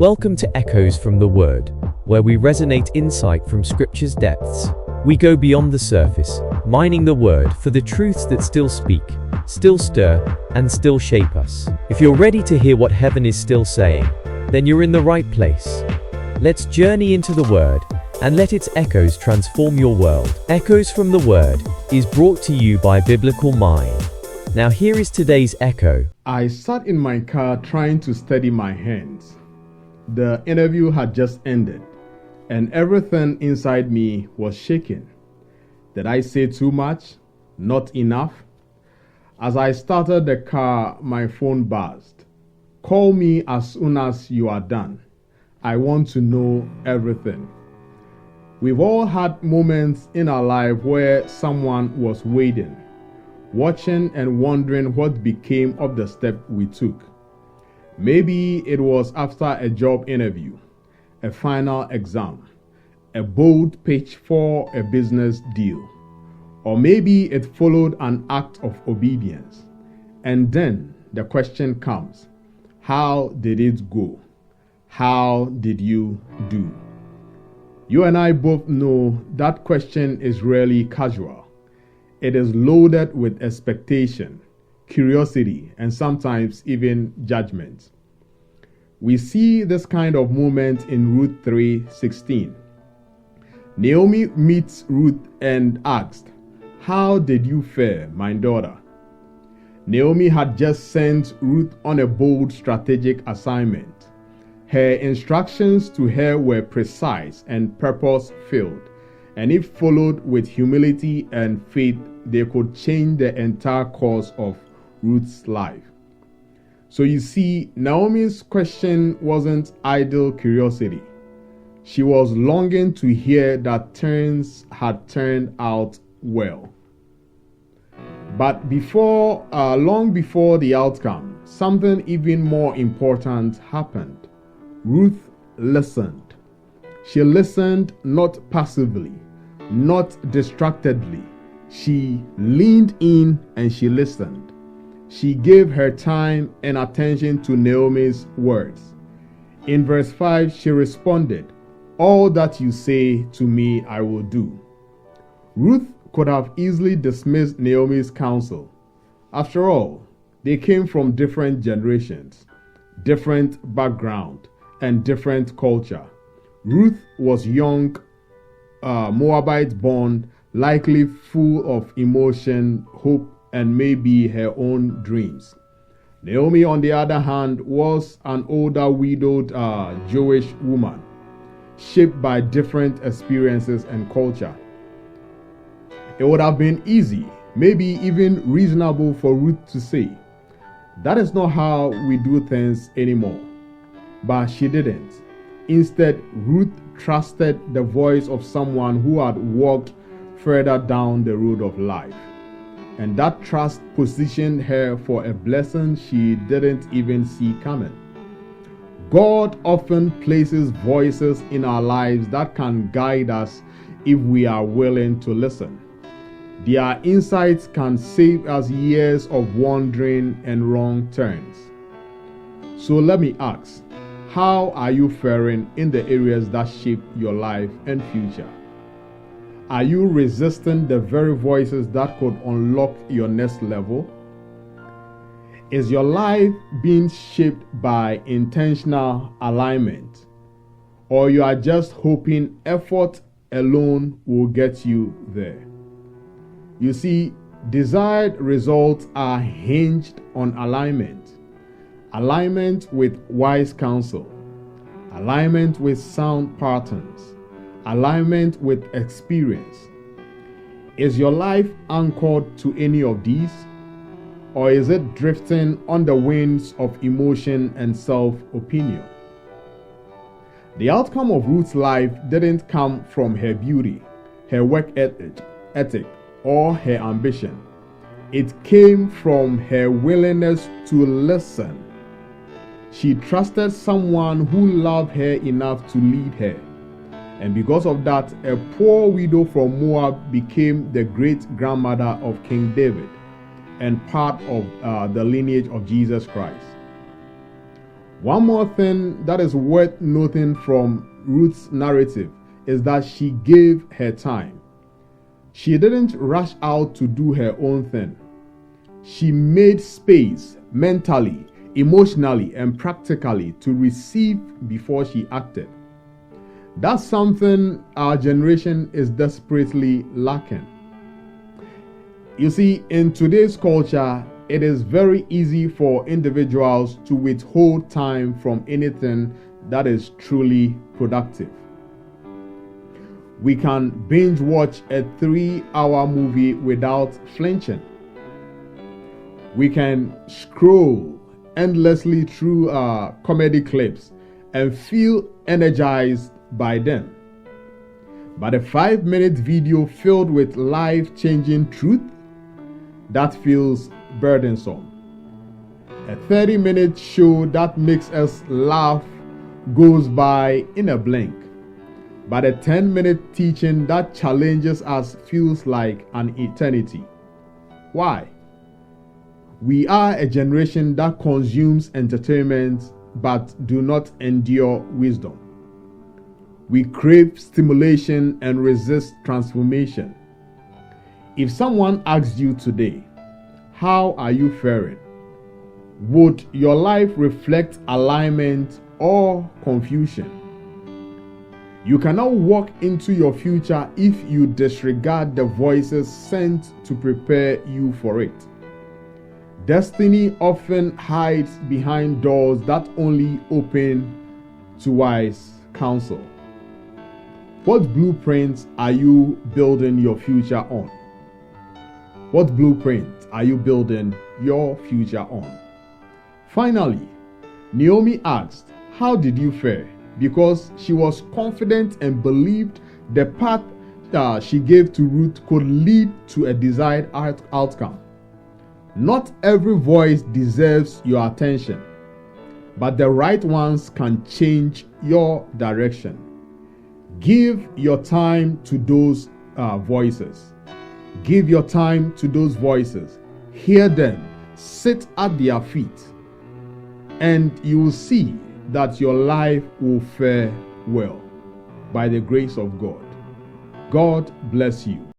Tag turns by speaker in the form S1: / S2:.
S1: Welcome to Echoes from the Word, where we resonate insight from Scripture's depths. We go beyond the surface, mining the Word for the truths that still speak, still stir, and still shape us. If you're ready to hear what heaven is still saying, then you're in the right place. Let's journey into the Word and let its echoes transform your world. Echoes from the Word is brought to you by Biblical Mind. Now here is today's echo.
S2: I sat in my car trying to steady my hands. The interview had just ended, and everything inside me was shaking. Did I say too much? Not enough? As I started the car, my phone buzzed. Call me as soon as you are done. I want to know everything. We've all had moments in our life where someone was waiting, watching and wondering what became of the step we took. Maybe it was after a job interview, a final exam, a bold pitch for a business deal, or maybe it followed an act of obedience. And then the question comes, how did it go? How did you do? You and I both know that question is rarely casual. It is loaded with expectation, curiosity, and sometimes even judgment. We see this kind of moment in Ruth 3:16. Naomi meets Ruth and asked, "How did you fare, my daughter?" Naomi had just sent Ruth on a bold strategic assignment. Her instructions to her were precise and purpose-filled, and if followed with humility and faith, they could change the entire course of Ruth's life. So you see, Naomi's question wasn't idle curiosity. She was longing to hear that things had turned out well. But long before the outcome, something even more important happened. Ruth listened. She listened not passively, not distractedly. She leaned in and she listened. She gave her time and attention to Naomi's words. In verse 5, she responded, "All that you say to me, I will do." Ruth could have easily dismissed Naomi's counsel. After all, they came from different generations, different background, and different culture. Ruth was young, Moabite born, likely full of emotion, hope, and maybe her own dreams. Naomi, on the other hand, was an older, widowed Jewish woman, shaped by different experiences and culture. It would have been easy, maybe even reasonable for Ruth to say, "That is not how we do things anymore." But she didn't. Instead, Ruth trusted the voice of someone who had walked further down the road of life. And that trust positioned her for a blessing she didn't even see coming. God often places voices in our lives that can guide us if we are willing to listen. Their insights can save us years of wandering and wrong turns. So let me ask, how are you faring in the areas that shape your life and future? Are you resisting the very voices that could unlock your next level? Is your life being shaped by intentional alignment? Or you are just hoping effort alone will get you there? You see, desired results are hinged on alignment. Alignment with wise counsel, alignment with sound patterns, alignment with experience. Is your life anchored to any of these? Or is it drifting on the winds of emotion and self-opinion? The outcome of Ruth's life didn't come from her beauty, her work ethic, or her ambition. It came from her willingness to listen. She trusted someone who loved her enough to lead her. And because of that, a poor widow from Moab became the great-grandmother of King David and part of the lineage of Jesus Christ. One more thing that is worth noting from Ruth's narrative is that she gave her time. She didn't rush out to do her own thing. She made space mentally, emotionally, and practically to receive before she acted. That's something our generation is desperately lacking. You see, in today's culture, it is very easy for individuals to withhold time from anything that is truly productive. We can binge watch a 3-hour movie without flinching. We can scroll endlessly through comedy clips and feel energized by them. But a 5-minute video filled with life-changing truth, that feels burdensome. A 30-minute show that makes us laugh goes by in a blink. But a 10-minute teaching that challenges us feels like an eternity. Why? We are a generation that consumes entertainment but do not endure wisdom. We crave stimulation and resist transformation. If someone asked you today, how are you faring? Would your life reflect alignment or confusion? You cannot walk into your future if you disregard the voices sent to prepare you for it. Destiny often hides behind doors that only open to wise counsel. What blueprints are you building your future on? What blueprint are you building your future on? Finally, Naomi asked, how did you fare? Because she was confident and believed the path she gave to Ruth could lead to a desired outcome. Not every voice deserves your attention, but the right ones can change your direction. Give your time to those voices. Give your time to those voices. Hear them. Sit at their feet. And you will see that your life will fare well by the grace of God. God bless you.